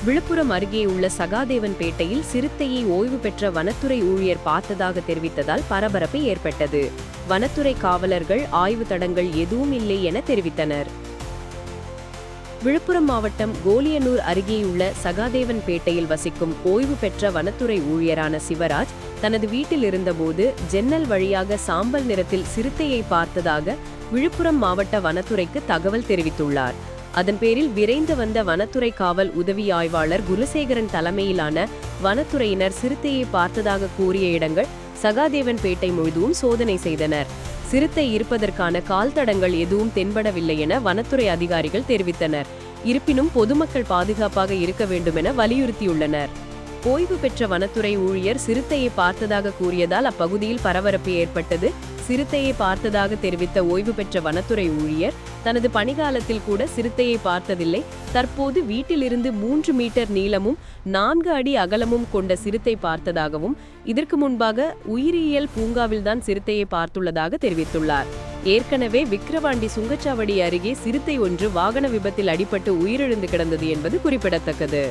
விழுப்புரம் அருகே உள்ள சகாதேவன்பேட்டையில் சிறுத்தையை ஓய்வு பெற்ற வனத்துறை ஊழியர் பார்த்ததாக தெரிவித்ததால் பரபரப்பு ஏற்பட்டது. வனத்துறை காவலர்கள் ஆய்வு தடங்கள் எதுவும் இல்லை என தெரிவித்தனர். விழுப்புரம் மாவட்டம் கோலியனூர் அருகேயுள்ள சகாதேவன்பேட்டையில் வசிக்கும் ஓய்வு பெற்ற வனத்துறை ஊழியரான சிவராஜ் தனது வீட்டில் இருந்தபோது ஜன்னல் வழியாக சாம்பல் நிறத்தில் சிறுத்தையை பார்த்ததாக விழுப்புரம் மாவட்ட வனத்துறைக்கு தகவல் தெரிவித்துள்ளார். அதன் பேரில் விரைந்து வந்த வனத்துறை காவல் உதவி ஆய்வாளர் குலசேகரன் தலைமையிலான வனத்துறையினர் சிறுத்தையை பார்த்ததாக கூறிய இடங்கள் சகாதேவன்பேட்டை முழுதும் சோதனை செய்தனர். சிறுத்தை இருப்பதற்கான கால் தடங்கள் எதுவும் தென்படவில்லை என வனத்துறை அதிகாரிகள் தெரிவித்தனர். இருப்பினும் பொதுமக்கள் பாதுகாப்பாக இருக்க வேண்டும் என வலியுறுத்தியுள்ளனர். ஓய்வு பெற்ற வனத்துறை ஊழியர் சிறுத்தையை பார்த்ததாக கூறியதால் அப்பகுதியில் பரபரப்பு ஏற்பட்டது. சிறுத்தையை பார்த்ததாக தெரிவித்த ஓய்வு பெற்ற வனத்துறை ஊழியர் தனது பணிகாலத்தில் கூட சிறுத்தையை பார்த்ததில்லை. தற்போது வீட்டிலிருந்து 3 மீட்டர் நீளமும் 4 அடி அகலமும் கொண்ட சிறுத்தை பார்த்ததாகவும் இதற்கு முன்பாக உயிரியல் பூங்காவில்தான் சிறுத்தையை பார்த்துள்ளதாக தெரிவித்துள்ளார். ஏற்கனவே விக்கிரவாண்டி சுங்கச்சாவடி அருகே சிறுத்தை ஒன்று வாகன விபத்தில் அடிபட்டு உயிரிழந்து கிடந்தது என்பது குறிப்பிடத்தக்கது.